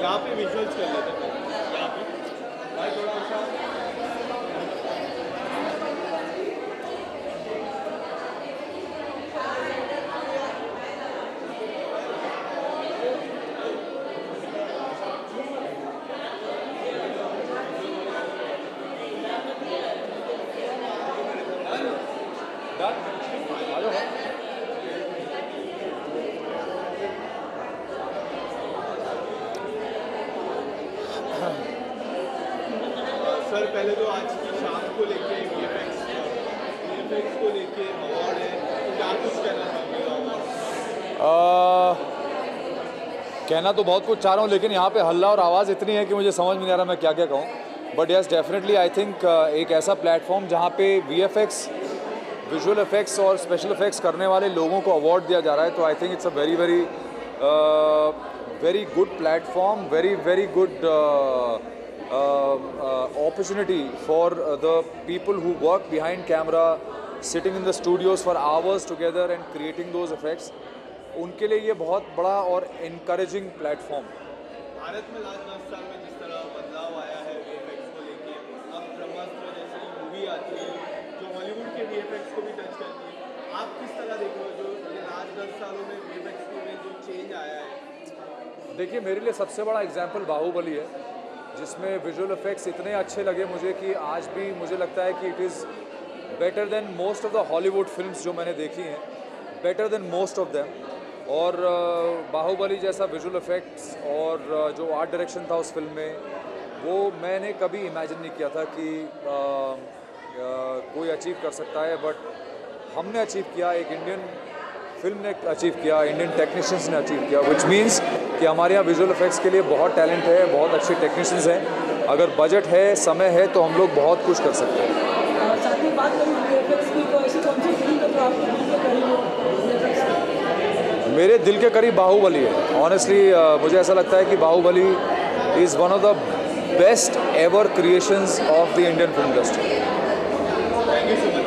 यहाँ पे विजुअल्स कर लेते हैं। यहाँ पे भाई थोड़ा सा सर, पहले तो आज की शाम को लेके वीएफएक्स को लेके अवार्ड है, तो क्या कुछ कहना चाहोगे अवार्ड? कहना तो बहुत कुछ चाह रहा हूँ, लेकिन यहाँ पे हल्ला और आवाज़ इतनी है कि मुझे समझ में नहीं आ रहा मैं क्या क्या कहूँ। But yes, definitely I think एक ऐसा प्लेटफॉर्म जहाँ पे वीएफएक्स, विजुअल इफेक्ट्स और स्पेशल इफेक्ट्स करने वाले लोगों को अवार्ड दिया जा रहा है, तो I think it's a very good platform, very good opportunity for the people who work behind camera, sitting in the studios for hours together and creating those effects. उनके लिए ये बहुत बड़ा और encouraging प्लेटफॉर्म। भारत में लास्ट 10 साल में जिस तरह बदलाव आया है वीएफएक्स को लेके, अब ब्रह्मास्त्र जैसी मूवी आती है जो हॉलीवुड के वीएफएक्स को भी टच करती है, आप किस तरह देख रहे हो जो ये लास्ट 10 सालों में वीएफएक्स में जो चेंज आया है? देखिए, मेरे लिए सबसे बड़ा एग्जाम्पल बाहुबली है, जिसमें विजुअल इफेक्ट्स इतने अच्छे लगे मुझे कि आज भी मुझे लगता है कि it is better than most of the Hollywood films जो मैंने देखी हैं, better than most of them. और बाहुबली जैसा विजुअल इफेक्ट्स और जो आर्ट डायरेक्शन था उस फिल्म में, वो मैंने कभी इमेजिन नहीं किया था कि कोई अचीव कर सकता है, बट हमने अचीव किया, एक इंडियन फिल्म ने अचीव किया, इंडियन टेक्नीशियंस ने अचीव किया, विच मीन्स कि हमारे यहाँ विजुअल इफेक्ट्स के लिए बहुत टैलेंट है, बहुत अच्छे टेक्नीशियंस हैं। अगर बजट है, समय है, तो हम लोग बहुत कुछ कर सकते हैं। साथ ही बात करें वीएफएक्स की, तो ऐसी कौन सी फिल्म जो आपके दिल के करीब हो? मेरे दिल के करीब बाहुबली है। ऑनेस्टली मुझे ऐसा लगता है कि Baahubali is one of the best ever creations of the Indian film industry. Thank you so much.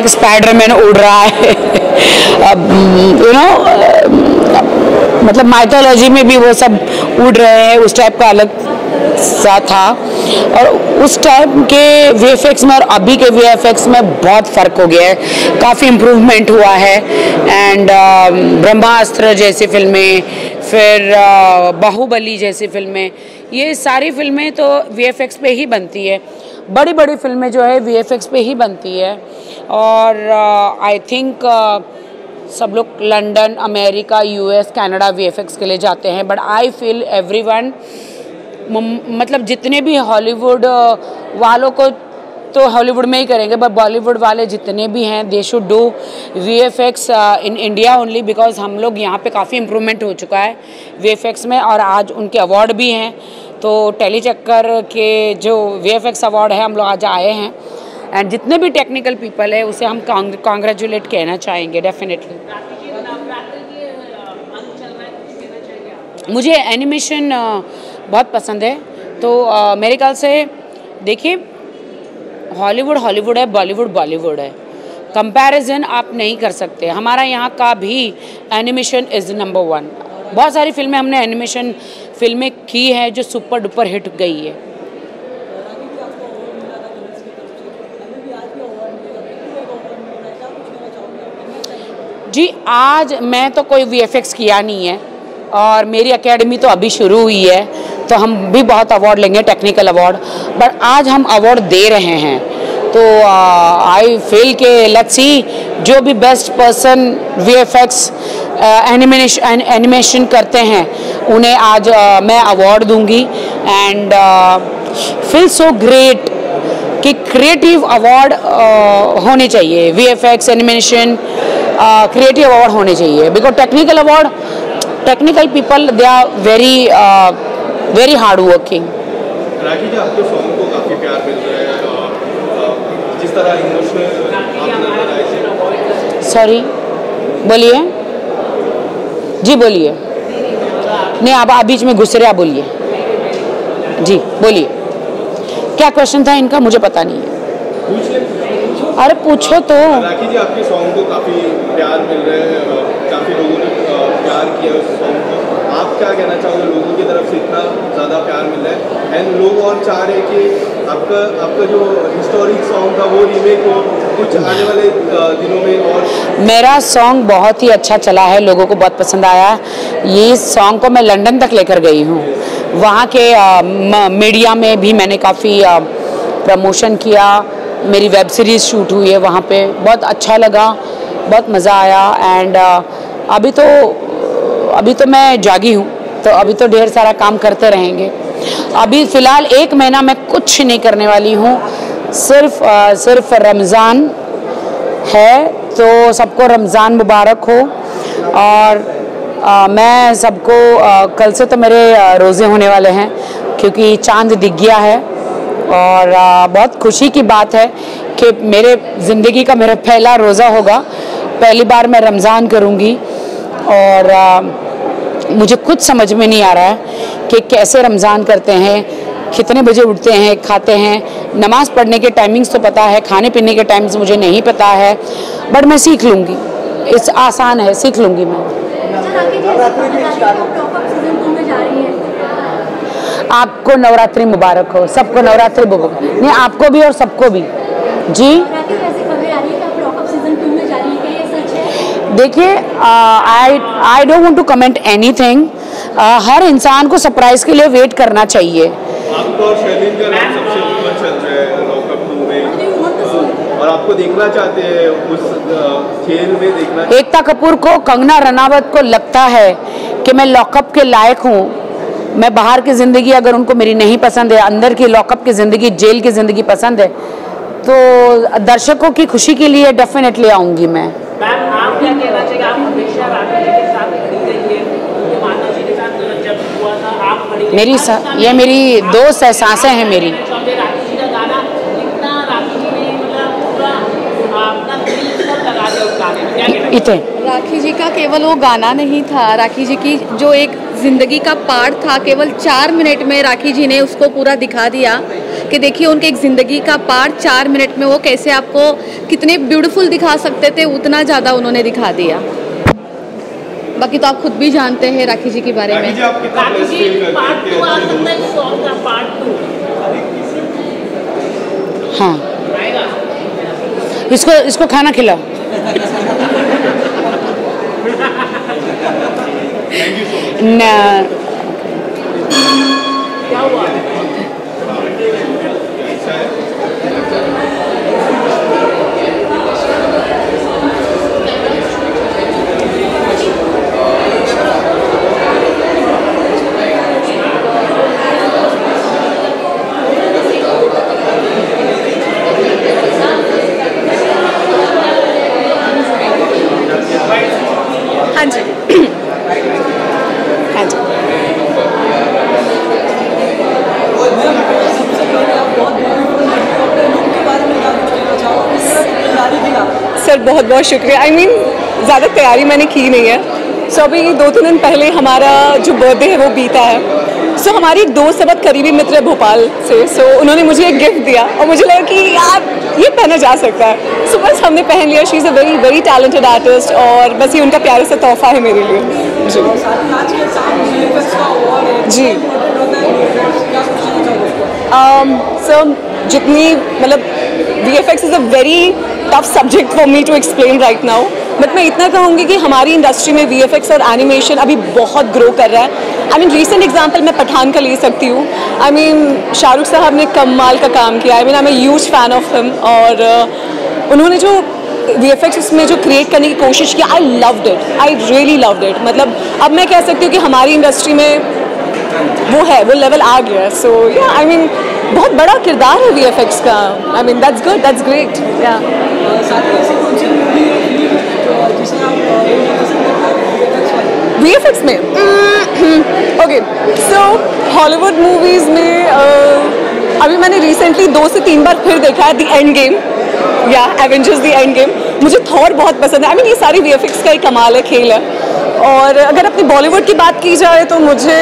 Spiderman उड़ रहा है। अब मतलब माइथोलॉजी में भी वो सब उड़ रहे हैं, उस टाइप का अलग सा था। और उस टाइप के वीएफएक्स में और अभी के वीएफएक्स में बहुत फ़र्क हो गया है, काफ़ी इम्प्रूवमेंट हुआ है। एंड ब्रह्मास्त्र जैसी फिल्में, फिर बाहुबली जैसी फिल्में, ये सारी फिल्में तो वीएफएक्स पे ही बनती है। बड़ी बड़ी फिल्में जो है वीएफएक्स पे ही बनती है। और आई थिंक सब लोग London, America, US, Canada VFX के लिए जाते हैं, बट आई फील एवरीवन, मतलब जितने भी हॉलीवुड वालों को तो हॉलीवुड में ही करेंगे, बट बॉलीवुड वाले जितने भी हैं they should do VFX in India only, because हम लोग यहाँ पे काफ़ी इम्प्रूवमेंट हो चुका है वीएफएक्स में। और आज उनके अवार्ड भी हैं, तो टेली चक्कर के जो वीएफएक्स अवार्ड है हम लोग आज आए हैं। एंड जितने भी टेक्निकल पीपल है उसे हम कॉन्ग्रेचुलेट कहना चाहेंगे डेफिनेटली। मुझे एनिमेशन बहुत पसंद है, तो मेरे ख्याल से देखिए, हॉलीवुड हॉलीवुड है, बॉलीवुड बॉलीवुड है, कंपैरिजन आप नहीं कर सकते। हमारा यहाँ का भी एनिमेशन इज़ नंबर 1। बहुत सारी फिल्में हमने एनिमेशन फिल्में की हैं जो सुपर डुपर हिट गई है। जी, आज मैं तो कोई वीएफएक्स किया नहीं है और मेरी एकेडमी तो अभी शुरू हुई है, तो हम भी बहुत अवार्ड लेंगे, टेक्निकल अवार्ड, बट आज हम अवार्ड दे रहे हैं। तो आई फील के लेट्स सी, जो भी बेस्ट पर्सन वीएफएक्स एनिमेशन करते हैं उन्हें आज मैं अवार्ड दूंगी। एंड फील सो ग्रेट कि क्रिएटिव अवार्ड होने चाहिए, वीएफएक्स एनिमेशन क्रिएटिव अवार्ड होने चाहिए, because technical award, technical people they are very hard working. Rakhi ji, आपके सॉन्ग को काफ़ी प्यार मिल रहा है, जिस तरह इमोशनल आप नजर आए। सॉरी, बोलिए जी, बोलिए। नहीं, आप बीच में घुस रहे, आप बोलिए जी, बोलिए। क्या क्वेश्चन था इनका, मुझे पता नहीं है। अरे पूछो तो। राखी जी, आपके सॉन्ग को काफ़ी प्यार मिल रहा है, काफ़ी लोगों ने प्यार किया उस सॉन्ग को। आप क्या कहना चाहोगे, लोगों की तरफ से इतना ज़्यादा प्यार मिल रहा है एंड लोग और चाह रहे कि आपका जो हिस्टोरिक सॉन्ग था वो रीमेक हो कुछ आने वाले दिनों में। और मेरा सॉन्ग बहुत ही अच्छा चला है, लोगों को बहुत पसंद आया। ये सॉन्ग को मैं लंदन तक लेकर गई हूँ, वहाँ के मीडिया में भी मैंने काफ़ी प्रमोशन किया, मेरी वेब सीरीज़ शूट हुई है वहाँ पे, बहुत अच्छा लगा, बहुत मज़ा आया। एंड अभी तो मैं जागी हूँ, तो अभी तो ढेर सारा काम करते रहेंगे। अभी फ़िलहाल 1 महीना मैं कुछ नहीं करने वाली हूँ, सिर्फ रमज़ान है, तो सबको रमज़ान मुबारक हो। और मैं सबको कल से तो मेरे रोज़े होने वाले हैं, क्योंकि चांद दिख गया है। और बहुत खुशी की बात है कि मेरे ज़िंदगी का मेरा पहला रोज़ा होगा, पहली बार मैं रमज़ान करूँगी। और मुझे कुछ समझ में नहीं आ रहा है कि कैसे रमज़ान करते हैं, कितने बजे उठते हैं, खाते हैं। नमाज़ पढ़ने के टाइमिंग्स तो पता है, खाने पीने के टाइम्स मुझे नहीं पता है, बट मैं सीख लूँगी, इस आसान है, सीख लूँगी मैं। आपको नवरात्रि मुबारक हो, सबको नवरात्रि मुबारक। नहीं, आपको भी और सबको भी जी। देखिए, I don't want to comment anything. हर इंसान को सरप्राइज के लिए वेट करना चाहिए। आपको और शर्लिन का नाम सबसे ऊपर चल रहा है लॉकअप 2 में, और आपको देखना चाहते हैं उस खेल में देखना। एकता कपूर को, कंगना रनावत को लगता है कि मैं लॉकअप के लायक हूँ। मैं बाहर की ज़िंदगी अगर उनको मेरी नहीं पसंद है, अंदर की लॉकअप की ज़िंदगी, जेल की ज़िंदगी पसंद है, तो दर्शकों की खुशी के लिए डेफिनेटली आऊँगी मैं। मैम, आप क्या कहना चाहिए? आप हमेशा राखी जी के साथ खड़ी रही है, क्योंकि माता जी के साथ जब हुआ था आप खड़ी, ये मेरी दोस्त है, सांसें हैं मेरी। राखी जी का गाना इतना, राखी जी ने मतलब पूरा अपना दिल सब लगा दिया उस गाने में, क्या कहना चाहिए? राखी जी का केवल वो गाना नहीं था, राखी जी की जो एक ज़िंदगी का पार्ट था, केवल 4 मिनट में राखी जी ने उसको पूरा दिखा दिया कि देखिए उनके एक ज़िंदगी का पार्ट 4 मिनट में वो कैसे आपको कितने ब्यूटीफुल दिखा सकते थे, उतना ज़्यादा उन्होंने दिखा दिया। बाकी तो आप खुद भी जानते हैं राखी जी के बारे राखी में। जी आप कितना राखी blessed जी feel करते हैं पार्ट कि 2 आ अच्छे सकता है दोस्त सॉन्ग का पार्ट 2 हाँ, आएगा। इसको खाना खिलाओ। Thank you so much. ना क्या हुआ? ऐसा है हाँ जी हाँ जी। सबसे पहले आप बहुत अपने लुक के बारे में क्या कुछ कहना चाहोगे? किस तरह की तैयारी थी आप? सर बहुत बहुत शुक्रिया। आई मीन ज़्यादा तैयारी मैंने की नहीं है। सो अभी 2-3 दिन पहले हमारा जो बर्थडे है वो बीता है। सो हमारी एक दोस्त बहुत करीबी मित्र है भोपाल से, सो उन्होंने मुझे एक गिफ्ट दिया और मुझे लगा कि यार ये पहना जा सकता है। सो बस हमने पहन लिया। She is a very very talented artist और बस ये उनका प्यारा सा तोहफा है मेरे लिए। जी और साथ ही आज के साथ VFX का अवार्ड है, जी। इम्पोर्टेंट होता है VFX, क्या कुछ कहना चाहोगे? सर जितनी मतलब VFX is a very tough subject for me to explain right now, but मैं इतना कहूँगी कि हमारी इंडस्ट्री में VFX और एनिमेशन अभी बहुत ग्रो कर रहा है। आई मीन रीसेंट एग्जांपल मैं पठान का ले सकती हूँ। आई मीन शाहरुख साहब ने कमाल का काम किया। आई mean I am a huge fan of him और उन्होंने जो VFX उसमें जो क्रिएट करने की कोशिश की, I loved it, I really loved it. मतलब अब मैं कह सकती हूँ कि हमारी इंडस्ट्री में वो है, वो लेवल आ गया है। सो या आई मीन बहुत बड़ा किरदार है VFX का। I mean that's good, that's great. या साथ ही ऐसी कौन सी मूवी जिसे आप देखना पसंद करते हैं VFX वाली? VFX में ओके, सो हॉलीवुड मूवीज़ में अभी मैंने रिसेंटली 2 से 3 बार फिर देखा है द एंड गेम या एवेंजर्स द एंड गेम। मुझे थॉर बहुत पसंद है। आई मीन ये सारी VFX का ही कमाल है, खेल है। और अगर अपनी बॉलीवुड की बात की जाए तो मुझे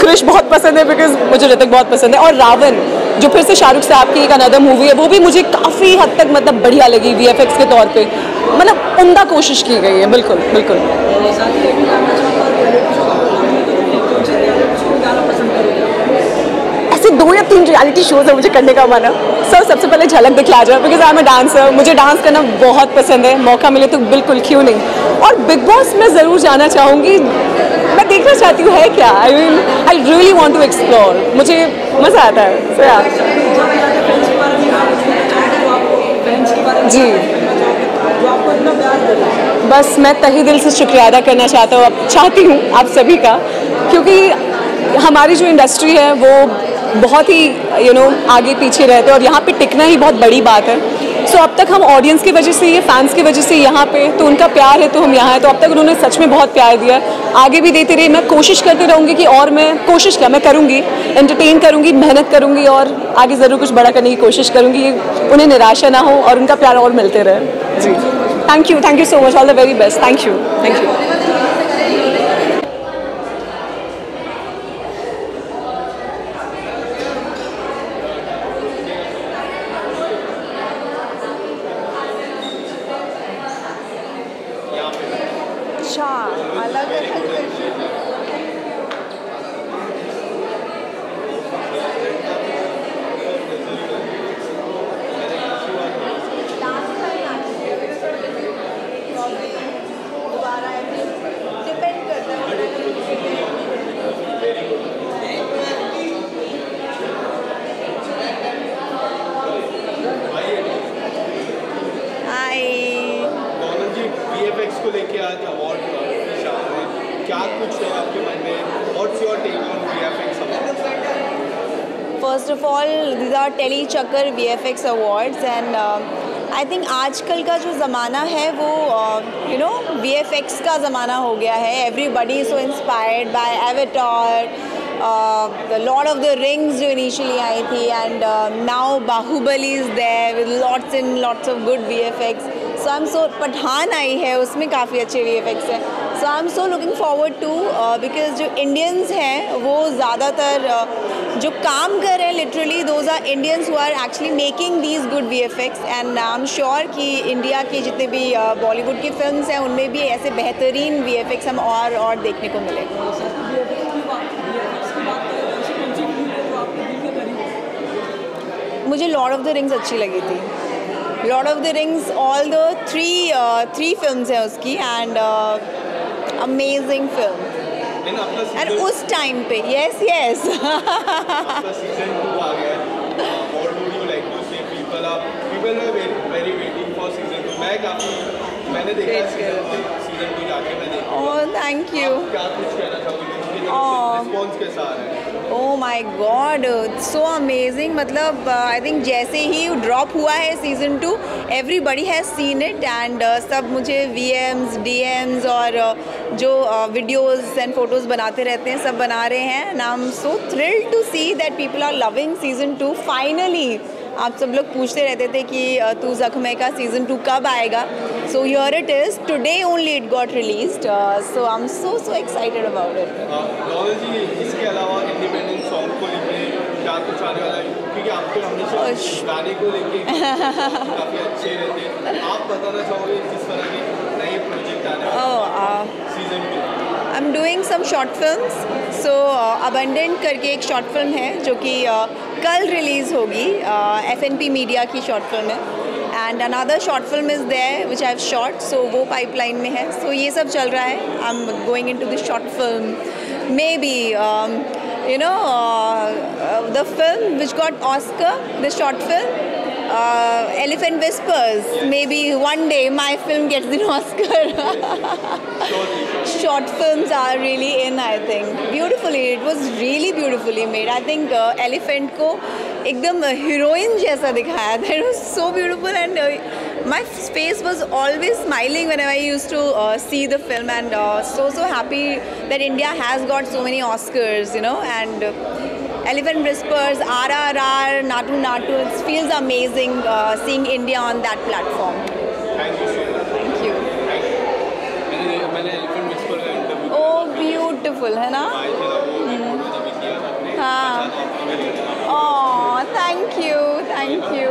क्रिश बहुत पसंद है, बिकॉज मुझे ऋतिक बहुत पसंद है। और रावण जो फिर से शाहरुख साहब की एक अनदर मूवी है, वो भी मुझे काफ़ी हद तक मतलब बढ़िया लगी VFX के तौर पे। मतलब उम्दा कोशिश की गई है। बिल्कुल बिल्कुल। और साथ ही ये भी जानना चाहूँगा रियलिटी शो का प्रोग्राम है, तो कौन से रियलिटी शो में गाना पसंद करोगे? ऐसे 2 या 3 रियलिटी शोज़ है मुझे करने का मन है। सर सबसे पहले झलक दिखला जाए, because I am a dancer, मुझे डांस करना बहुत पसंद है। मौका मिले तो बिल्कुल, क्यों नहीं। और बिग बॉस में ज़रूर जाना चाहूँगी। मैं देखना चाहती हूँ है क्या। I mean I really want to explore, मुझे मज़ा आता है। सो या जब भी आते फैंस के बारे में आप कुछ कहना चाहोगे, तो आपको फैंस के बारे में जी। कहना चाहोगे जो आपको इतना प्यार देता है? बस मैं तहे दिल से शुक्रिया अदा करना चाहती हूँ आप सभी का, क्योंकि हमारी जो इंडस्ट्री है वो बहुत ही आगे पीछे रहते हैं और यहाँ पे टिकना ही बहुत बड़ी बात है। सो अब तक हम ऑडियंस की वजह से, ये फैंस की वजह से यहाँ पे, तो उनका प्यार है तो हम यहाँ हैं। तो अब तक उन्होंने सच में बहुत प्यार दिया, आगे भी देते रहे। मैं कोशिश करती रहूँगी कि और मैं कोशिश क्या मैं करूँगी, एंटरटेन करूँगी, मेहनत करूँगी और आगे ज़रूर कुछ बड़ा करने की कोशिश करूँगी। उन्हें निराशा ना हो और उनका प्यार और मिलते रहे। जी thank you so much, all the very best. Thank you. अच्छा अलग है। दोबारा डिपेंड करता है। हाय गौरव जी, VFX को लेके आज अवार्ड क्या कुछ है आपके मन में? What's your take on VFX award? First of all these are Telly Chakkar VFX awards and I think आजकल का जो ज़माना है वो VFX का ज़माना हो गया है। Everybody so inspired by Avatar, the Lord of the Rings जो इनिशियली आई थी, and now Baahubali is there with lots of good VFX। So I am so Pathaan आई है, उसमें काफ़ी अच्छे VFX हैं। So I am so looking forward to because जो इंडियंस हैं वो ज़्यादातर जो काम कर रहे हैं literally those are Indians who are actually making these good VFX and I am sure कि इंडिया की जितने भी बॉलीवुड की फिल्म्स हैं उनमें भी ऐसे बेहतरीन VFX हम और देखने को मिले। मुझे लॉर्ड ऑफ द रिंग्स अच्छी लगी थी। Lord of the Rings all the three films हैं उसकी एंड अमेजिंग फिल्म एंड उस टाइम पे यस सीजन 2 आ गया what would you like to say people are very waiting for season 2। मैंने देखा सीजन 2 जाके मैं देखा। Oh thank you. क्या कुछ कहना चाहोगे रिस्पॉन्स कैसा आ रहा है? Oh my god so amazing. मतलब आई थिंक जैसे ही ड्रॉप हुआ है season 2 everybody has seen it and सब मुझे VMs DMs और जो वीडियोस एंड फोटोज़ बनाते रहते हैं सब बना रहे हैं and I am so thrilled to see that people are loving season 2 finally. आप सब लोग पूछते रहते थे कि तू ज़ख्म का सीज़न 2 कब आएगा, so here it is today only it got released so I am so excited about it. Knowledge जी इसके अलावा इंडिपेंडेंट सॉन्ग को लेके क्या कुछ आने वाला है क्योंकि आपके हमेशा गाने को लेके काफ़ी अच्छे रहते हैं, आप बताना चाहोगे किस तरह के नए प्रोजेक्ट आने वाले season 2? I am doing some short films so abundant करके एक शॉर्ट फिल्म है जो कि कल रिलीज़ होगी FNP मीडिया की शॉर्ट फिल्म है and another short film is there which I have shot so वो पाइपलाइन में है। सो ये सब चल रहा है। I am going into this short film may be you know the film which got Oscar, the short film Elephant Whispers, maybe one day my film gets an Oscar. Short films are really in, I think. Beautifully, it was really beautifully made. I think Elephant को एकदम heroine जैसा दिखाया था. It was so beautiful and my face was always smiling whenever I used to see the film and so happy that India has got so many Oscars, you know, and Elephant Whispers, RRR, Natu Natu, it feels amazing seeing India on that platform. Thank you so much. Thank you. मैंने Elephant Whisper का interview Oh, beautiful, है ना? हाँ. Oh, thank you, thank you.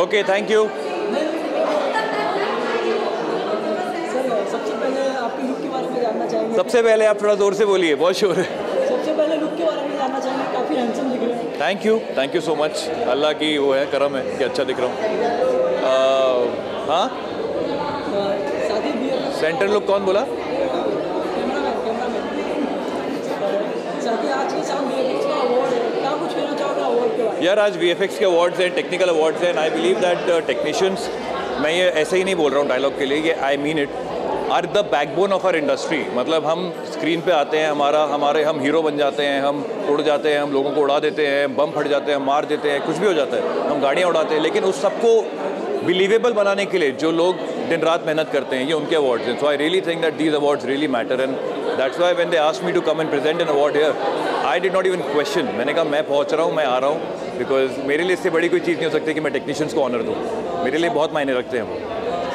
Okay thank you. सबसे पहले आपकी look के बारे में जानना चाहेंगे। सबसे पहले आप थोड़ा जोर से बोलिए, बहुत शोर है। सबसे पहले लुक के बारे में जानना चाहेंगे, काफ़ी हैंडसम दिख रहे हैं। Thank you so much. Allah की वो है करम है कि अच्छा दिख रहा हूँ। हाँ सेंटर लुक कौन बोला? यार आज VFX के अवार्ड्स हैं, टेक्निकल अवार्ड्स हैं। आई बिलीव दैट टेक्नीशियंस, मैं ये ऐसे ही नहीं बोल रहा हूँ डायलॉग के लिए, ये I mean it, are the backbone of our industry. मतलब हम स्क्रीन पे आते हैं, हम हीरो बन जाते हैं, हम उड़ जाते हैं, हम लोगों को उड़ा देते हैं, बम फट जाते हैं, मार देते हैं, कुछ भी हो जाता है, हम गाड़ियाँ उड़ाते हैं, लेकिन उस सबको बिलीवेबल बनाने के लिए जो लोग दिन रात मेहनत करते हैं, ये उनके अवार्ड्स हैं। So I really think that these awards really matter and that's why when they asked me to come and present an award here, I did not even question. मैंने कहा मैं पहुंच रहा हूँ, मैं आ रहा हूँ, बिकॉज मेरे लिए इससे बड़ी कोई चीज़ नहीं हो सकती कि मैं टेक्नीशियंस को ऑनर दूँ। मेरे लिए बहुत मायने रखते हैं वो।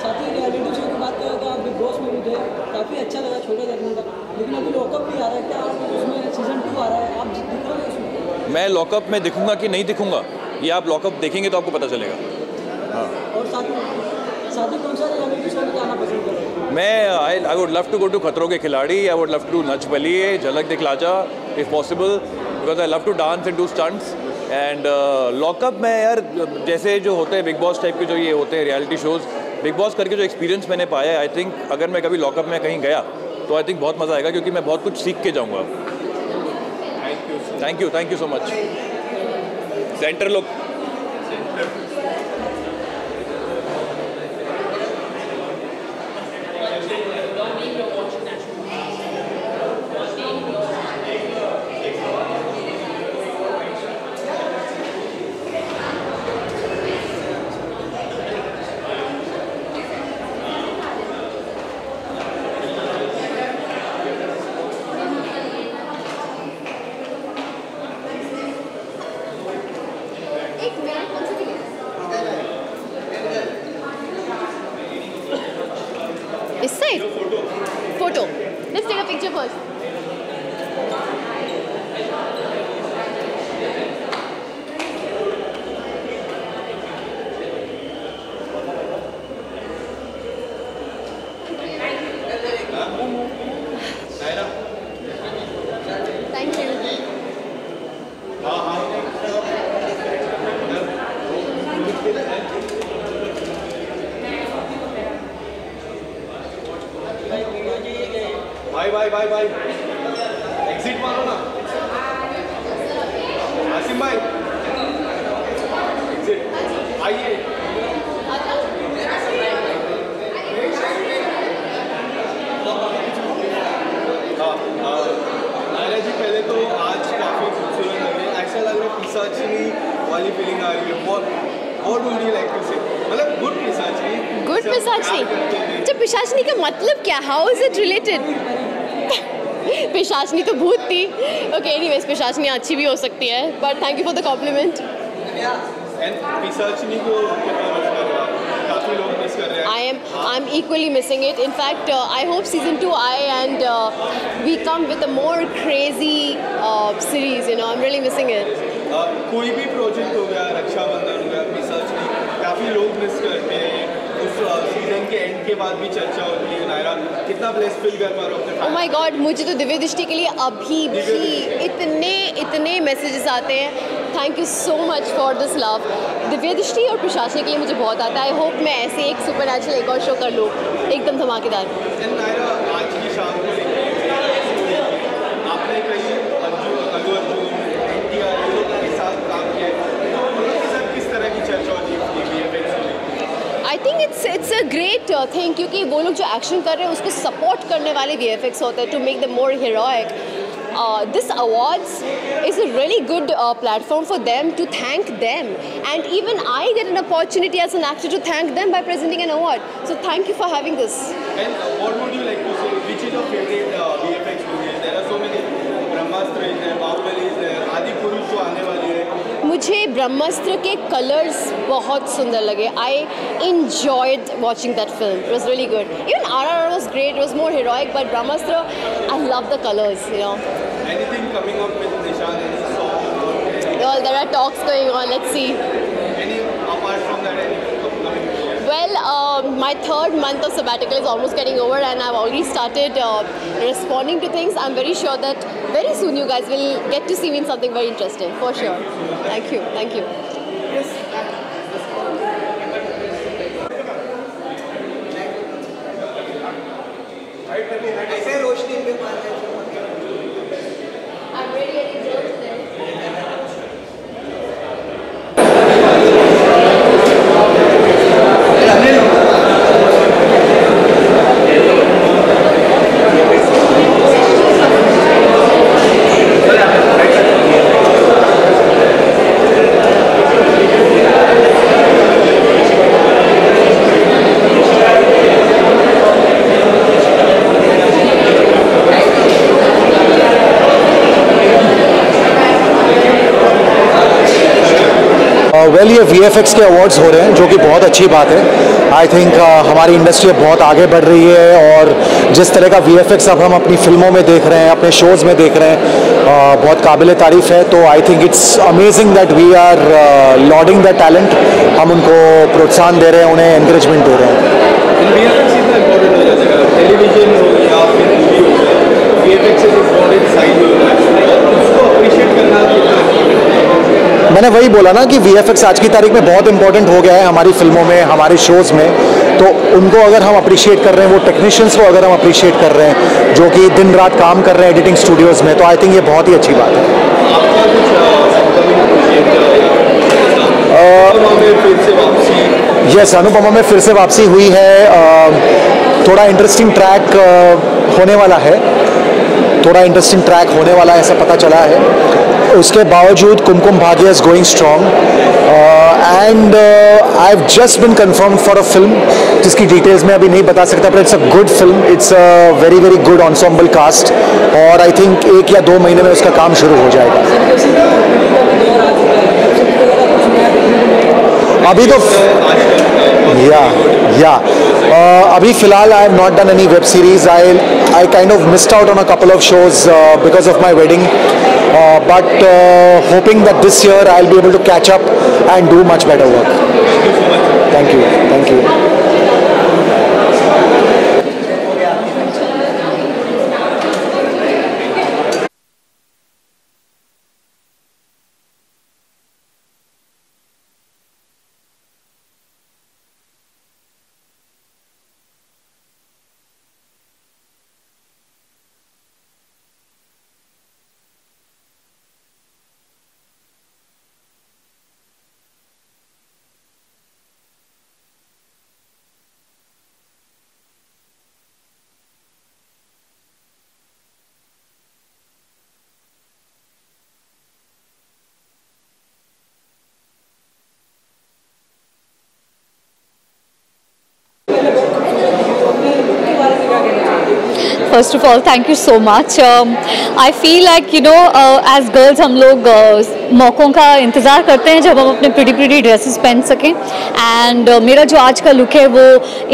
साथ ही रियलिटी शो की बात करें तो आप बिग बॉस में भी थे, काफ़ी अच्छा लगा छोटा देखने का, लेकिन अभी लॉकअप भी आ रहा है, क्या उसमें सीजन 2 आ रहा है, आप दिख रहे हैं उसमें? मैं लॉकअप में दिखूंगा कि नहीं दिखूंगा, ये आप लॉकअप देखेंगे तो आपको पता चलेगा। हाँ, और साथ ही कौन सा रियलिटी शो में जाना पसंद करें? मैं I would love to go to Khatron Ke Khiladi, I would love to Nach Baliye, Jhalak Dikhhla Jaa if possible, because I love to dance and do stunts. And lockup में यार जैसे जो होते हैं बिग बॉस टाइप के जो ये होते हैं रियलिटी शोज़, बिग बॉस करके जो एक्सपीरियंस मैंने पाया है, आई थिंक अगर मैं कभी लॉकअप में कहीं गया तो आई थिंक बहुत मज़ा आएगा, क्योंकि मैं बहुत कुछ सीख के जाऊँगा। Thank you so much. Centre लोग This side? Photo. Let's take a picture first. Thank you. भाई एग्जिट मारो ना। आसिम भाई एग्जिट आइए। नायरा जी, पहले तो आज काफ़ी खूबसूरत लग रही है, ऐसा लग रहा है पिशाचिनी वाली फीलिंग आ रही है। What would you like to say? मतलब गुड पिशाचिनी। गुड पिशाचिनी? तो पिशाचिनी का मतलब क्या? How is it related? पिशाचिनी तो भूत थी। ओके, एनीवेज पिशाचिनी अच्छी भी हो सकती है, but thank you for the compliment. Pishachini को कितना मिस कर रहे हैं? काफ़ी लोग मिस कर रहे हैं। I am equally missing it. In fact, I hope season 2 we come with a more crazy series. You know, I'm really missing it. कोई भी प्रोजेक्ट हो गया, रक्षाबंधन हो गया, पिशाचिनी काफ़ी लोग मिस करते हैं। उस सीजन के एंड के बाद भी चर्चा होती है। नायरा, कितना ब्लेस फील कर पा रहे हो? Oh my God, मुझे तो दिव्य दृष्टि के लिए अभी भी इतने मैसेजेस आते हैं। Thank you so much for this love. Divya दृष्टि और पिशाचिनी के लिए मुझे बहुत आता है। आई होप मैं ऐसे एक सुपर नेचुरल एक और शो कर लूँ, एकदम धमाकेदार। नायरा, आज की शाम को आपने कई अल्लू अर्जुन, NTR के साथ काम किया है, तो उनके साथ किस तरह की चर्चा होती है? आई think it's a great thing, क्योंकि वो लोग जो एक्शन कर रहे हैं उसको सपोर्ट करने वाले VFX होते हैं to make the more heroic. This awards is a really good platform for them to thank them, and even I get an opportunity as an actor to thank them by presenting an award. So thank you for having this. And what would you like to say? Which is your favorite VFX movie? There are so many. Brahmastra is there, Baahubali is there, आदि पुरुष जो आने वाली है। मुझे ब्रह्मास्त्र के colours बहुत सुंदर लगे। I enjoyed watching that film. It was really good. Even RRR was great. It was more heroic, but Brahmastra, I love the colors. You know. Anything coming up with Nishan? Any song? Well, there are talks going on. Let's see. Any apart from that? Any upcoming? Well, my third month of sabbatical is almost getting over, and I've already started responding to things. I'm very sure that very soon you guys will get to see me in something very interesting, for sure. Thank you. Thank you. Yes. ऐसे रोशनी पे I'm really enjoying today. Well ये VFX के awards हो रहे हैं, जो कि बहुत अच्छी बात है। आई थिंक हमारी इंडस्ट्री बहुत आगे बढ़ रही है, और जिस तरह का VFX अब हम अपनी फिल्मों में देख रहे हैं, अपने शोज़ में देख रहे हैं, बहुत काबिल तारीफ़ है। तो I think it's amazing that we are lauding the talent. हम उनको प्रोत्साहन दे रहे हैं, उन्हें एनकरेजमेंट दे रहे हैं। टेलीविजन हो या फिर मूवी हो, VFX से इम्पोर्टेंट साइड हो रहा है, उसको अप्रिशिएट करना कितना। मैंने वही बोला ना कि VFX आज की तारीख में बहुत इंपॉर्टेंट हो गया है हमारी फिल्मों में, हमारे शोज़ में। तो उनको अगर हम अप्रिशिएट कर रहे हैं, वो टेक्नीशियंस को अगर हम अप्रिशिएट कर रहे हैं जो कि दिन रात काम कर रहे हैं एडिटिंग स्टूडियोज़ में, तो आई थिंक ये बहुत ही अच्छी बात है। यस, अनुपमा में फिर से वापसी हुई है। थोड़ा इंटरेस्टिंग ट्रैक होने वाला है, ऐसा पता चला है। उसके बावजूद Kumkum Bhagya is going strong and I have just been confirmed for a film जिसकी डिटेल्स में अभी नहीं बता सकता, पर it's a good film, it's a very very good ensemble cast और आई थिंक 1 या 2 महीने में उसका काम शुरू हो जाएगा। अभी तो अभी फिलहाल I have not done any web series. I kind of missed out on a couple of shows because of my wedding, but hoping that this year I'll be able to catch up and do much better work. Thank you. First of all thank you so much. I feel like as girls हम लोग मौक़ों का इंतज़ार करते हैं जब हम अपने pretty dresses पहन सकें एंड मेरा जो आज का लुक है वो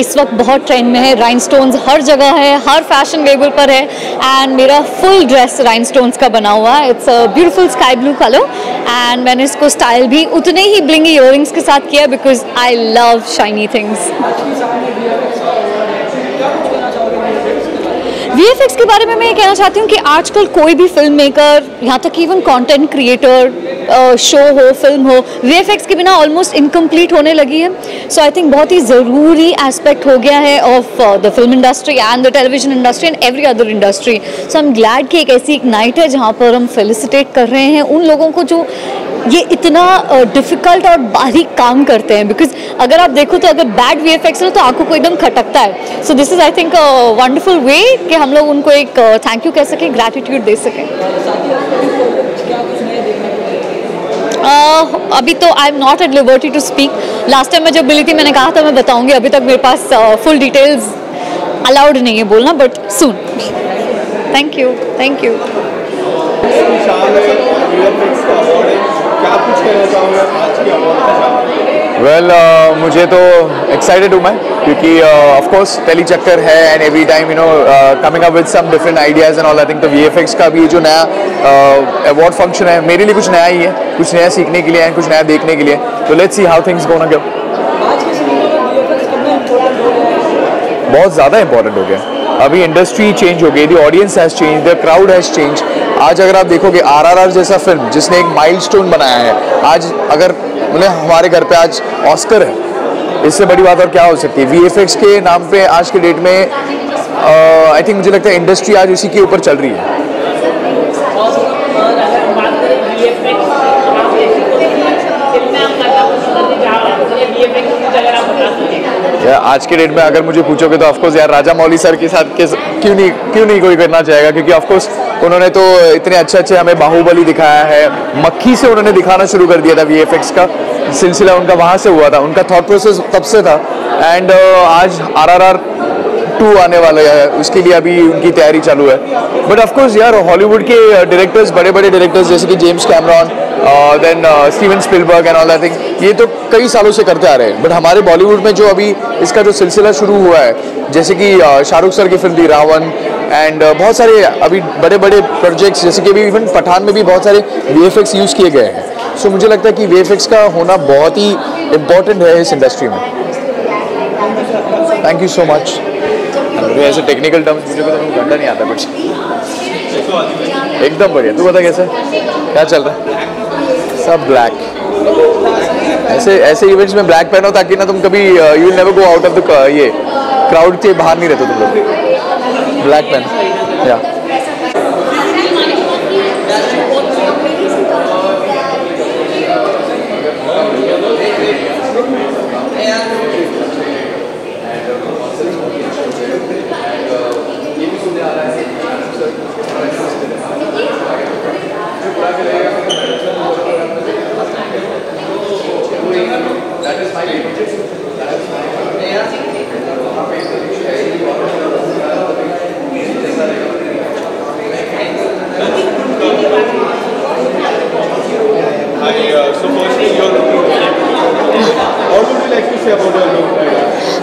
इस वक्त बहुत ट्रेंड में है। राइनस्टोन्स हर जगह है, हर फैशन लेबल पर है एंड मेरा फुल ड्रेस राइनस्टोन्स का बना हुआ है। It's a beautiful sky blue colour and मैंने इसको स्टाइल भी उतने ही ब्लिंगी ईयरिंग्स के साथ किया because I love shiny things. VFX के बारे में मैं ये कहना चाहती हूँ कि आजकल कोई भी फिल्म मेकर, यहाँ तक इवन कंटेंट क्रिएटर, शो हो, फिल्म हो, VFX के बिना ऑलमोस्ट इनकम्प्लीट होने लगी है। सो आई थिंक बहुत ही ज़रूरी एस्पेक्ट हो गया है of the film industry and the television industry and every other industry. So I am glad कि एक ऐसी एक नाइट है जहाँ पर हम फेलिसिटेट कर रहे हैं उन लोगों को जो ये इतना डिफ़िकल्ट और बारीक काम करते हैं। बिकॉज अगर आप देखो तो अगर बैड VFX हो तो आंखों को एकदम खटकता है। So this is I think wonderful वे कि हम लोग उनको एक थैंक यू कह सकें, ग्रैटिट्यूड दे सकें। अभी तो I am not at liberty to speak. Last time मैं जब मिली थी मैंने कहा था मैं बताऊंगी, अभी तक मेरे पास फुल डिटेल्स अलाउड नहीं है बोलना, but soon. Thank you. Well मुझे तो एक्साइटेड हूँ मैं क्योंकि ऑफ कोर्स टेली चक्कर है and every time coming up with some different ideas and all. I think तो VFX का भी जो नया अवार्ड फंक्शन है मेरे लिए कुछ नया ही है, कुछ नया सीखने के लिए एंड कुछ नया देखने के लिए। तो let's see how things gonna go. बहुत ज़्यादा इंपॉर्टेंट हो गया। अभी इंडस्ट्री चेंज हो गई, the audience has change, the crowd has change. आज अगर आप देखोगे RRR जैसा फिल्म जिसने एक माइलस्टोन बनाया है, आज अगर मतलब हमारे घर पे आज ऑस्कर है, इससे बड़ी बात और क्या हो सकती है। VFX के नाम पे आज के डेट में आई थिंक मुझे लगता है इंडस्ट्री आज उसी के ऊपर चल रही है। आज के डेट में अगर मुझे पूछोगे तो ऑफकोर्स यार राजा मौली सर के साथ क्यों नहीं कोई करना चाहेगा, क्योंकि ऑफकोर्स उन्होंने तो इतने अच्छे हमें बाहुबली दिखाया है। मक्खी से उन्होंने दिखाना शुरू कर दिया था, VFX का सिलसिला उनका वहाँ से हुआ था, उनका थॉट प्रोसेस तब से था। एंड आज RRR 2 आने वाला है, उसके लिए अभी उनकी तैयारी चालू है। बट ऑफकोर्स यार हॉलीवुड के डायरेक्टर्स, बड़े डायरेक्टर्स जैसे कि James Cameron, then Steven Spielberg and all, I think ये तो कई सालों से करते आ रहे हैं। बट हमारे बॉलीवुड में जो अभी इसका जो सिलसिला शुरू हुआ है, जैसे कि शाहरुख सर की फिल्म थी रावण एंड बहुत सारे अभी बड़े प्रोजेक्ट्स, जैसे कि अभी इवन पठान में भी बहुत सारे VFX यूज़ किए गए हैं। सो मुझे लगता है कि VFX का होना बहुत ही इम्पोर्टेंट है इस इंडस्ट्री में। Thank you so much. ऐसे टेक्निकल टर्म्स मुझे तो घंटा नहीं आता कुछ। एकदम बढ़िया, तू बता कैसे क्या चल रहा है? सब ब्लैक। ऐसे इवेंट्स में ब्लैक पहनो ताकि ना तुम कभी you will never go out of the ये क्राउड के बाहर नहीं रहते तुम लोग। ब्लैक पेन या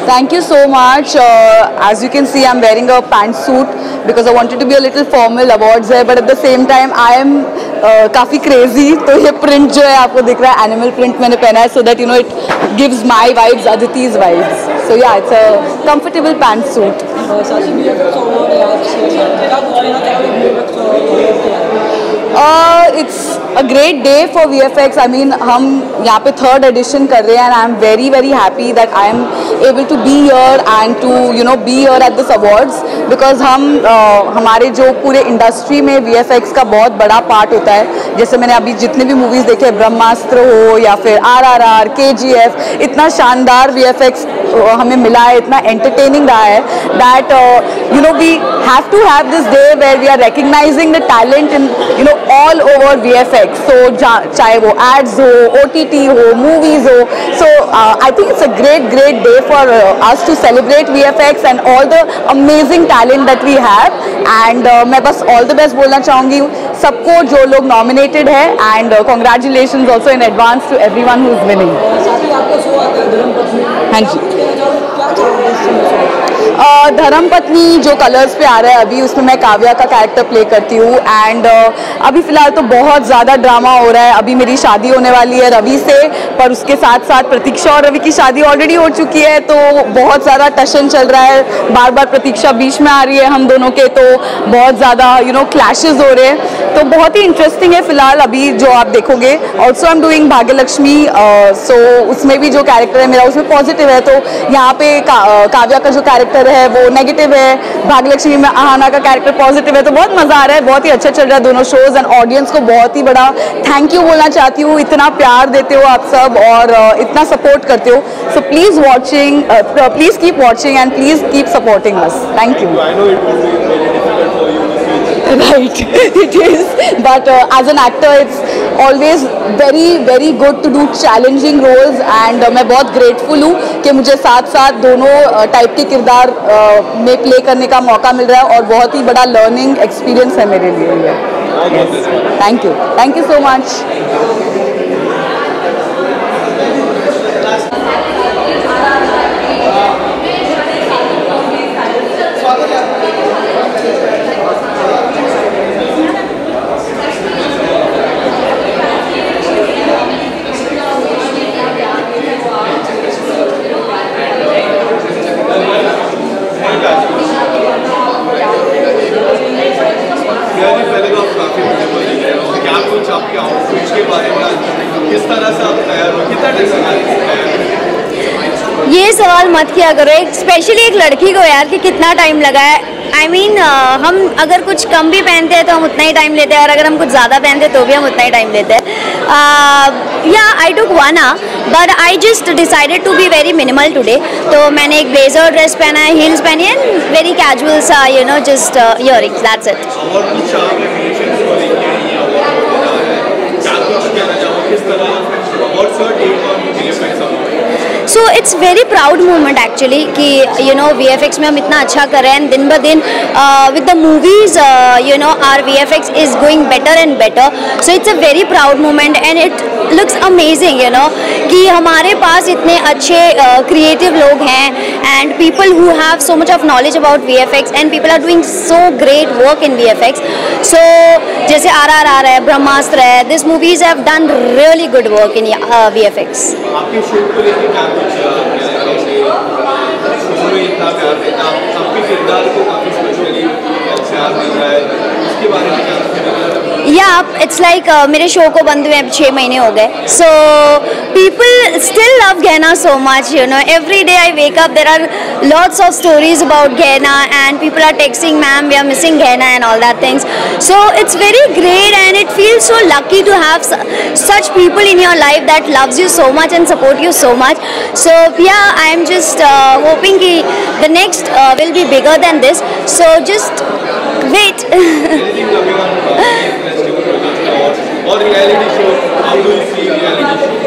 Thank you so much. As you can see, I'm wearing a pantsuit because I wanted to be a little formal. Awards है, but at the same time, I am काफ़ी crazy. तो ये print जो है आपको दिख रहा है, animal print मैंने पहना है, so that you know it gives my vibes, Aditi's vibes. So yeah, it's a comfortable pantsuit. It's a great day for VFX. I mean, हम यहाँ पे 3rd edition कर रहे हैं and I'm very very happy that I am able to be here and to you know be here at this awards because हम हमारे जो पूरे इंडस्ट्री में VFX का बहुत बड़ा पार्ट होता है। जैसे मैंने अभी जितने भी मूवीज़ देखे, ब्रह्मास्त्र हो या फिर RRR, KGF, इतना शानदार VFX हमें मिला है, इतना एंटरटेनिंग रहा है that you know we have to have this day where we are recognizing the talent in you know all over VFX. So चाहे वो ads हो, OTT हो, movies हो, so I think it's a great day for us to celebrate VFX and all the amazing talent that we have. And मैं बस all the best बोलना चाहूँगी सबको जो लोग nominated है and congratulations also in advance to everyone who is winning. हाँ जी, धर्मपत्नी जो कलर्स पे आ रहा है अभी, उसमें मैं काव्या का कैरेक्टर प्ले करती हूँ एंड अभी फ़िलहाल तो बहुत ज़्यादा ड्रामा हो रहा है। अभी मेरी शादी होने वाली है रवि से, पर उसके साथ साथ प्रतीक्षा और रवि की शादी ऑलरेडी हो चुकी है, तो बहुत ज़्यादा टशन चल रहा है, बार बार प्रतीक्षा बीच में आ रही है हम दोनों के, तो बहुत ज़्यादा यू नो क्लैशेस हो रहे हैं, तो बहुत ही इंटरेस्टिंग है फ़िलहाल अभी जो आप देखोगे। Also I am doing Bhagyalakshmi, so उसमें भी जो कैरेक्टर है मेरा उसमें पॉजिटिव है, तो यहाँ पे काव्या का जो कैरेक्टर है वो नेगेटिव है, भाग्यलक्ष्मी में आहाना का कैरेक्टर पॉजिटिव है, तो बहुत मज़ा आ रहा है, बहुत ही अच्छा चल रहा है दोनों शोज़ एंड ऑडियंस को बहुत ही बड़ा थैंक यू बोलना चाहती हूँ, इतना प्यार देते हो आप सब और इतना सपोर्ट करते हो, so please watching, please keep watching and please keep supporting us, thank you. Right, it is, but as an actor it's always very good to do challenging roles and मैं बहुत grateful हूँ कि मुझे साथ साथ दोनों टाइप के किरदार में प्ले करने का मौका मिल रहा है और बहुत ही बड़ा लर्निंग एक्सपीरियंस है मेरे लिए ये। Thank you so much. ये सवाल मत किया करो, स्पेशली एक लड़की को यार कि कितना टाइम लगा है। I mean, हम अगर कुछ कम भी पहनते हैं तो हम उतना ही टाइम लेते हैं और अगर हम कुछ ज़्यादा पहनते हैं तो भी हम उतना ही टाइम लेते हैं। या I took 1 hour but I just decided to be very minimal today. तो मैंने एक ब्लेजर ड्रेस पहना है, हील्स पहनी है, वेरी कैजुअल सा you know just earrings, that's it. So it's very proud moment actually कि यू नो VFX में हम इतना अच्छा कर रहे हैं दिन ब दिन with the movies you know are VFX is going better and better, so it's a very proud moment and it looks amazing you know कि हमारे पास इतने अच्छे क्रिएटिव लोग हैं and people who have so much of knowledge about VFX and people are doing so great work in VFX। So जैसे RRR है, ब्रह्मास्त्र है, this movies have done really good work in VFX। या it's like मेरे show को बंद हुए 6 महीने हो गए, सो people still love Gehna so much, you know. Every day I wake up, there are lots of stories about Gehna, and people are texting, ma'am, we are missing Gehna and all that things. So it's very great, and it feels so lucky to have such people in your life that loves you so much and support you so much. So yeah, I am just hoping the next will be bigger than this. So just wait. Anything coming on festival projects or reality show? How do you see reality show?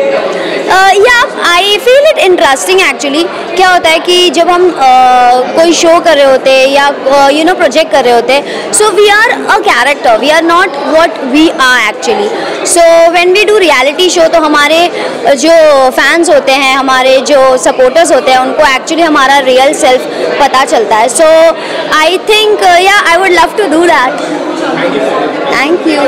Yeah, I feel it interesting actually. क्या होता है कि जब हम कोई show कर रहे होते हैं या you know प्रोजेक्ट कर रहे होते हैं, so we are a character, we are not what we are actually. So when we do reality show, तो हमारे जो fans होते हैं, हमारे जो supporters होते हैं, उनको actually हमारा real self पता चलता है. So I think yeah, I would love to do that. Thank you.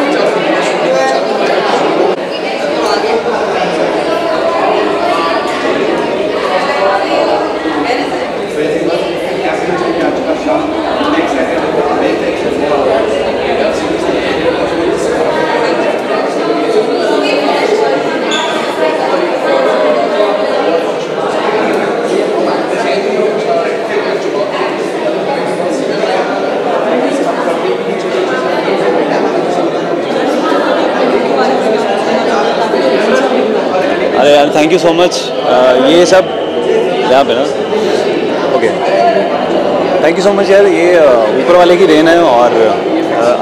अरे यार थैंक यू सो मच. ये सब यहाँ पे ना okay thank you so much यार. ये ऊपर वाले की देन है और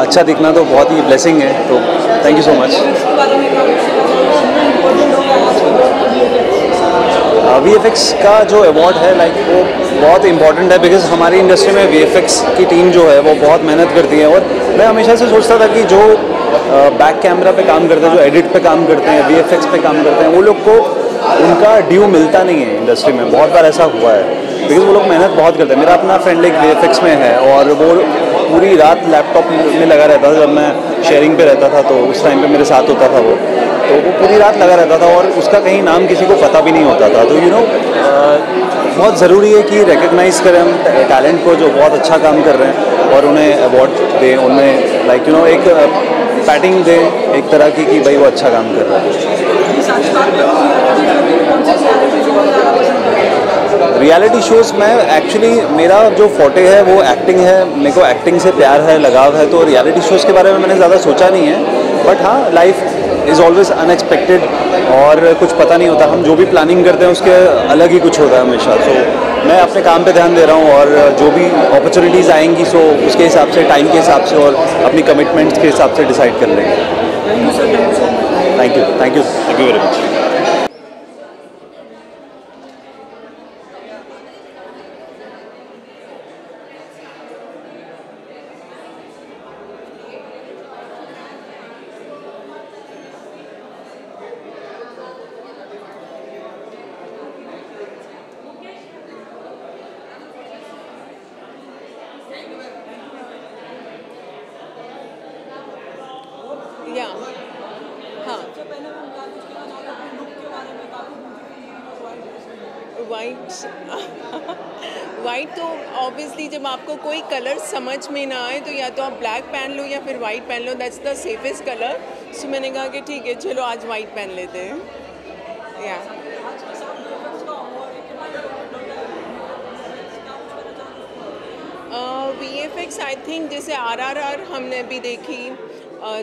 अच्छा दिखना तो बहुत ही ब्लेसिंग है, तो thank you so much. VFX का जो अवार्ड है लाइक वो बहुत इम्पॉर्टेंट है, बिकॉज हमारी इंडस्ट्री में VFX की टीम जो है वो बहुत मेहनत करती है. और मैं हमेशा से सोचता था कि जो बैक कैमरा पे काम करते हैं, जो एडिट पे काम करते हैं, VFX पे काम करते हैं, वो लोग को उनका ड्यू मिलता नहीं है इंडस्ट्री में. बहुत बार ऐसा हुआ है बिकॉज वो लोग मेहनत बहुत करते हैं. मेरा अपना फ्रेंड एक VFX में है और वो पूरी रात लैपटॉप में लगा रहता था. जब मैं शेयरिंग पे रहता था तो उस टाइम पे मेरे साथ होता था वो, तो वो पूरी रात लगा रहता था और उसका कहीं नाम किसी को पता भी नहीं होता था. तो यू नो बहुत ज़रूरी है कि रिकग्नाइज़ करें हम टैलेंट को जो बहुत अच्छा काम कर रहे हैं और उन्हें अवार्ड दें, उन्हें लाइक यू नो एक पैटिंग दें एक तरह की कि भाई वो अच्छा काम कर रहा है. रियलिटी शोज़ में एक्चुअली मेरा जो फोटे है वो एक्टिंग है. मेरे को एक्टिंग से प्यार है, लगाव है, तो रियलिटी शोज़ के बारे में मैंने ज़्यादा सोचा नहीं है. बट हाँ, लाइफ इज़ ऑलवेज अनएक्सपेक्टेड और कुछ पता नहीं होता. हम जो भी प्लानिंग करते हैं उसके अलग ही कुछ होता है हमेशा. सो मैं अपने काम पे ध्यान दे रहा हूँ और जो भी अपॉर्चुनिटीज़ आएंगी सो उसके हिसाब से, टाइम के हिसाब से और अपनी कमिटमेंट्स के हिसाब से डिसाइड कर लेंगे. Thank you very much. White तो ऑब्वियसली जब आपको कोई कलर समझ में ना आए तो या तो आप ब्लैक पहन लो या फिर वाइट पहन लो. That's the safest colour. So मैंने कहा कि ठीक है चलो आज वाइट पहन लेते हैं. या VFX आई थिंक जैसे RRR हमने भी देखी,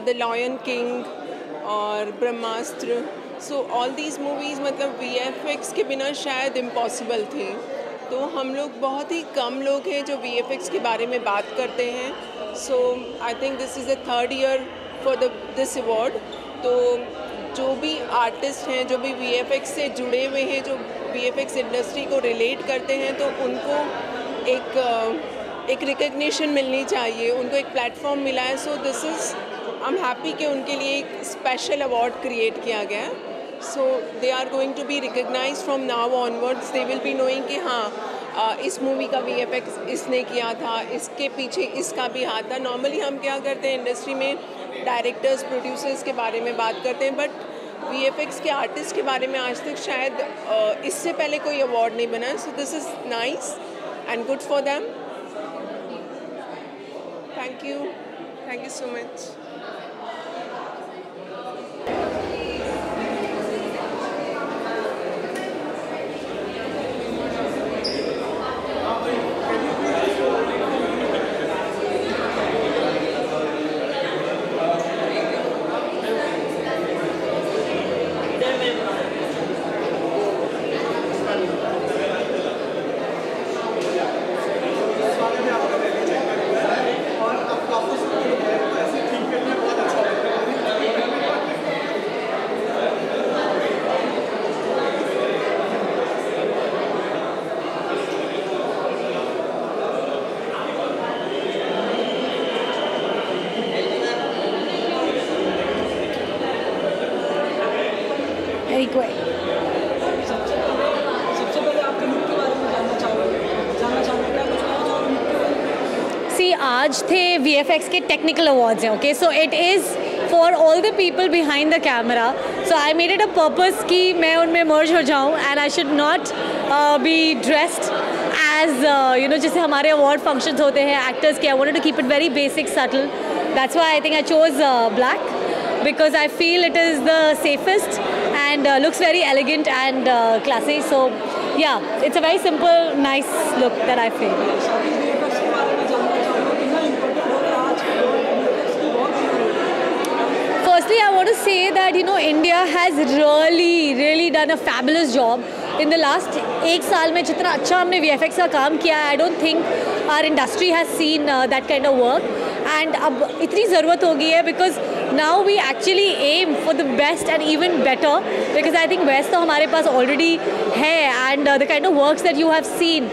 द लॉयन किंग और ब्रह्मास्त्र. सो ऑल दीज मूवीज़ मतलब VFX के बिना शायद इम्पॉसिबल थी. तो हम लोग बहुत ही कम लोग हैं जो VFX के बारे में बात करते हैं. So I think this is the 3rd year for this award. तो जो भी आर्टिस्ट हैं, जो भी VFX से जुड़े हुए हैं, जो VFX इंडस्ट्री को रिलेट करते हैं, तो उनको एक रिकग्निशन मिलनी चाहिए, उनको एक प्लेटफॉर्म मिला है. So this is I am happy कि उनके लिए एक स्पेशल अवार्ड क्रिएट किया गया है. So they are going to be recognised from now onwards. They will be knowing कि हाँ इस मूवी का VFX इसने किया था, इसके पीछे इसका भी हाथ था. नॉर्मली हम क्या करते हैं इंडस्ट्री में, डायरेक्टर्स, प्रोड्यूसर्स के बारे में बात करते हैं, बट VFX के आर्टिस्ट के बारे में आज तक शायद इससे पहले कोई अवार्ड नहीं बना. So this is nice and good for them. Thank you so much. Unique way. सबसे पहले आपके लुक के बारे में जानना चाहूँगा क्या कुछ कहना चाहूँगा? सी आज थे VFX के टेक्निकल अवार्ड्स हैं, okay, so it is for all the people behind the camera, so I made it a purpose कि मैं उनमें मर्ज हो जाऊँ and I should not be dressed as you know जैसे हमारे अवार्ड फंक्शंस होते हैं एक्टर्स के। I wanted to keep it very basic subtle, that's why I think I chose black because I feel it is the safest and looks very elegant and classy. So yeah, it's a very simple, nice look that I feel. Firstly, I want to say that India has really done a fabulous job. In the last एक साल में जितना अच्छा हमने VFX का काम किया है, I don't think our industry has seen that kind of work. And अब इतनी ज़रूरत हो गई है because now we actually aim for the best and even better, because I think best तो हमारे पास already है, and the kind of works that you have seen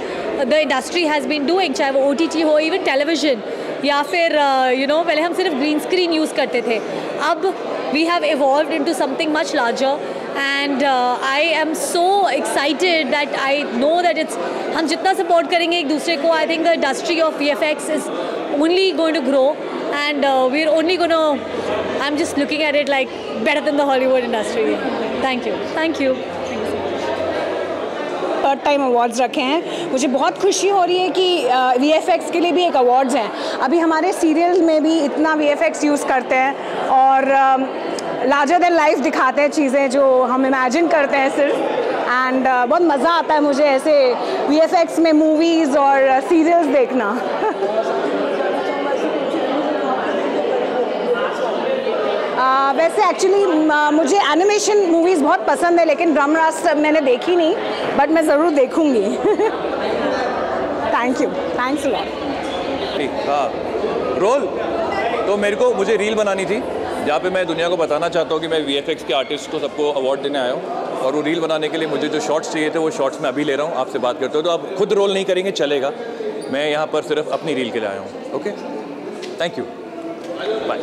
the industry has been doing, चाहे वो OTT हो, even television, या फिर पहले हम सिर्फ green screen यूज़ करते थे, अब we have evolved into something much larger. And I am so excited that I know that हम जितना support करेंगे एक दूसरे को, I think the industry of VFX is only going to grow, and we're only going to, I'm just looking at it like better than the Hollywood industry. Thank you. Third time awards रखे हैं, मुझे बहुत खुशी हो रही है कि VFX के लिए भी एक अवार्ड्स हैं। अभी हमारे सीरियल में भी इतना VFX यूज़ करते हैं और लार्जर देन लाइफ दिखाते हैं चीज़ें जो हम इमेजिन करते हैं सिर्फ, एंड बहुत मज़ा आता है मुझे ऐसे VFX में मूवीज़ और सीरियल्स देखना। वैसे एक्चुअली मुझे एनिमेशन मूवीज़ बहुत पसंद है, लेकिन ब्रह्मास्त्र मैंने देखी नहीं, बट मैं ज़रूर देखूँगी। Thanks a lot. हाँ, रोल तो मुझे रील बनानी थी जहाँ पे मैं दुनिया को बताना चाहता हूँ कि मैं VFX के आर्टिस्ट को सबको अवार्ड देने आया हूँ, और वो रील बनाने के लिए मुझे जो शॉट्स चाहिए थे वो शॉट्स मैं अभी ले रहा हूँ, आपसे बात करते हो। तो आप खुद रोल नहीं करेंगे चलेगा, मैं यहाँ पर सिर्फ अपनी रील के लिए आया हूँ। Okay, thank you, bye.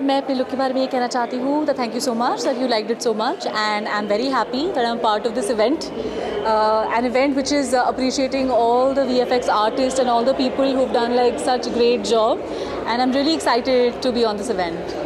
मैं अपने लुक के बारे में ये कहना चाहती हूँ that thank you so much that you liked it so much, and I'm very happy that I'm part of this event, an event which is appreciating all the VFX artists and all the people who've done like such a great job, and I'm really excited to be on this event.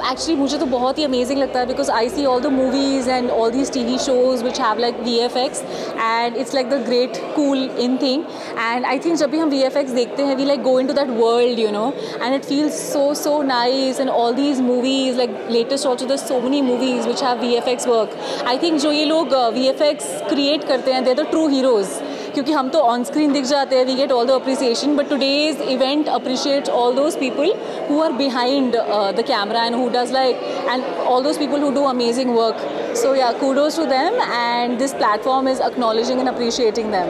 Actually मुझे तो बहुत ही amazing लगता है because I see all the movies and all these TV shows which have like VFX, and it's like the great cool in thing, and I think जब भी हम VFX देखते हैं we like go into that world, and it feels so nice, and all these movies like latest also there's so many movies which have VFX work. I think जो ये लोग VFX create करते हैं they're the true heroes, क्योंकि हम तो on screen दिख जाते हैं, we get all the appreciation, but today's event appreciates all those people who are behind the camera and who does like and all those people who do amazing work. So yeah kudos to them, and this platform is acknowledging and appreciating them.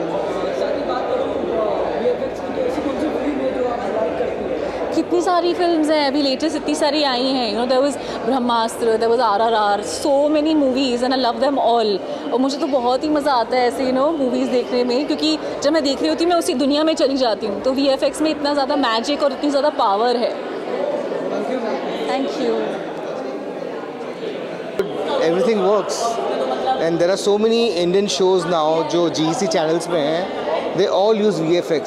कितनी सारी films हैं अभी latest, इतनी सारी आई हैं, there was Brahmastra, there was RRR, so many movies and I love them all. और मुझे तो बहुत ही मज़ा आता है ऐसे मूवीज़ देखने में, क्योंकि जब मैं देख रही होती हूँ मैं उसी दुनिया में चली जाती हूँ. तो VFX में इतना ज़्यादा मैजिक और इतनी ज़्यादा पावर है. Thank you. Everything works, and there are so many Indian shows now जो GEC channels में हैं, they all use VFX.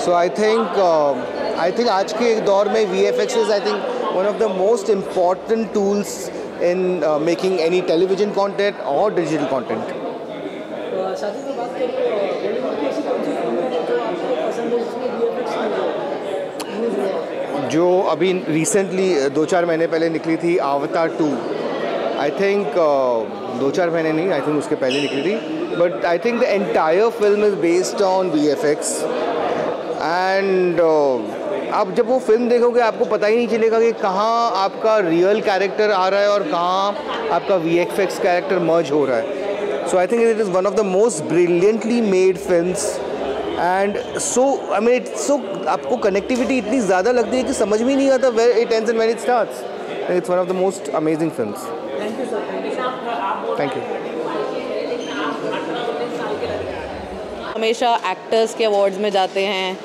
So I think आज के दौर में VFX is I think one of the most important tools in making any television content or digital content. जो अभी recently 2-4 महीने पहले निकली थी अवतार 2, आई थिंक 2-4 महीने नहीं, आई थिंक उसके पहले निकली थी. but I think the entire film is based on VFX. And आप जब वो फिल्म देखोगे आपको पता ही नहीं चलेगा कि कहाँ आपका रियल कैरेक्टर आ रहा है और कहाँ आपका VFX कैरेक्टर मर्ज हो रहा है. So I think it is one of the most brilliantly made films. And so I mean it's so आपको कनेक्टिविटी इतनी ज़्यादा लगती है कि समझ में नहीं आता where it ends and when it starts. And it's one of the most amazing films. Thank you sir. Thank you. हमेशा एक्टर्स के अवार्ड्स में जाते हैं,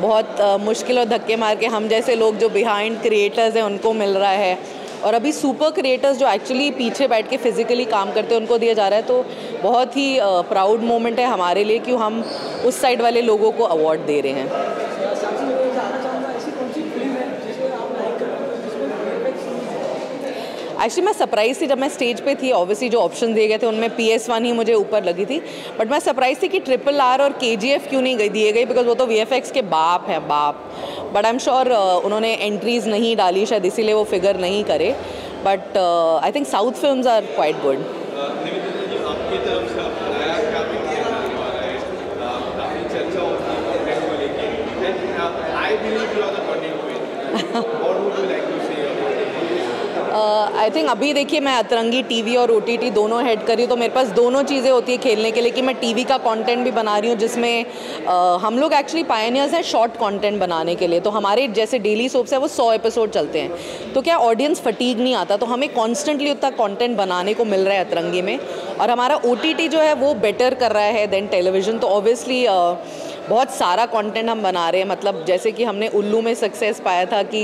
बहुत मुश्किल और धक्के मार के हम जैसे लोग जो बिहाइंड क्रिएटर्स हैं उनको मिल रहा है, और अभी सुपर क्रिएटर्स जो एक्चुअली पीछे बैठ के फिजिकली काम करते हैं उनको दिया जा रहा है. तो बहुत ही प्राउड मोमेंट है हमारे लिए कि हम उस साइड वाले लोगों को अवार्ड दे रहे हैं. एक्चुअली मैं सरप्राइज थी जब मैं स्टेज पे थी. ऑब्वियसली जो ऑप्शन दिए गए थे उनमें PS1 ही मुझे ऊपर लगी थी, बट मैं सरप्राइज थी कि RRR और KGF क्यों नहीं दिए गए, बिकॉज वो तो VFX के बाप हैं बाप. बट आई एम श्योर उन्होंने एंट्रीज नहीं डाली शायद इसीलिए वो फिगर नहीं करे. But I think south films are quite good. I think अभी देखिए मैं अतरंगी TV और OTT दोनों हेड करी, तो मेरे पास दोनों चीज़ें होती है खेलने के लिए कि मैं TV का कंटेंट भी बना रही हूँ जिसमें हम लोग एक्चुअली पायनियर्स हैं शॉर्ट कंटेंट बनाने के लिए. तो हमारे जैसे डेली सोप्स है वो 100 एपिसोड चलते हैं, तो क्या ऑडियंस फटीग नहीं आता, तो हमें कॉन्स्टेंटली उतना कंटेंट बनाने को मिल रहा है अतरंगी में. और हमारा OTT जो है वो बेटर कर रहा है देन टेलीविज़न, तो ऑब्वियसली बहुत सारा कंटेंट हम बना रहे हैं. मतलब जैसे कि हमने उल्लू में सक्सेस पाया था कि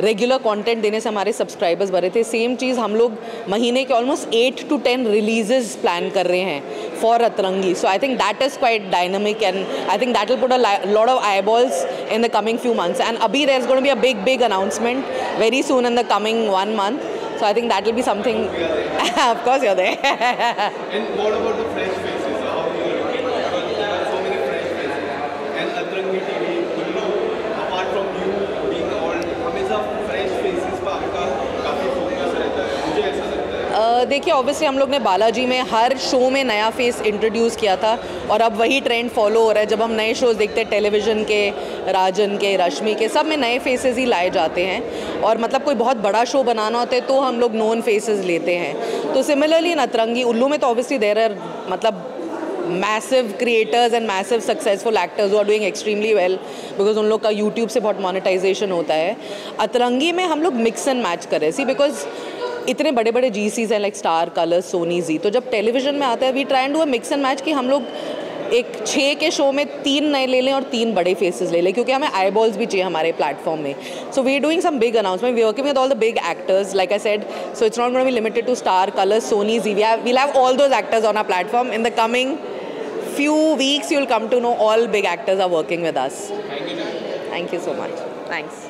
रेगुलर कंटेंट देने से हमारे सब्सक्राइबर्स बढ़े थे. सेम चीज़ हम लोग महीने के ऑलमोस्ट 8 to 10 रिलीजेस प्लान कर रहे हैं for Atrangi. So I think that is quite dynamic and I think that will put a lot of eyeballs in the coming few months. And अभी there is going to be a big announcement very soon in the coming 1 month. So I think that will be something. Of course you're there. And what about the French faces? How do you look at it? Because there are so many French faces. And Atrangi TV, apart from you being old, हमेशा French faces पर आपका काफ़ी focus रहता है. मुझे ऐसा लगता है. देखिए ऑब्वियसली हम लोग ने बालाजी में हर शो में नया फेस इंट्रोड्यूस किया था, और अब वही ट्रेंड फॉलो हो रहा है. जब हम नए शोज़ देखते हैं टेलीविज़न के, राजन के, रश्मि के, सब में नए फेसेस ही लाए जाते हैं. और मतलब कोई बहुत बड़ा शो बनाना होता है तो हम लोग नोन फेसेस लेते हैं. तो सिमिलरली इन अतरंगी उल्लू में तो ऑब्वियसली देयर आर मतलब massive creators and massive successful actors who are doing extremely well, because उन लोग का यूट्यूब से बहुत मोनेटाइजेशन होता है. अतरंगी में हम लोग मिक्स एंड मैच कर रहे सी, बिकॉज इतने बड़े बड़े GCs हैं like Star, Colors, Sony, Zee. तो जब टेलीविज़न में आता है we try and do a mix and match कि हम लोग एक 6 के शो में 3 नए ले लें और 3 बड़े फेसेस ले लें, क्योंकि हमें आईबॉल्स भी चाहिए हमारे प्लेटफॉर्म में. So we are doing some big announcement, we working with all the big actors like I said. So it's not going to be limited to Star, Colors, Sony, Zee. We'll have all those actors on our platform. In the coming few weeks you'll come to know all big actors are working with us. Thank you so much. Thanks.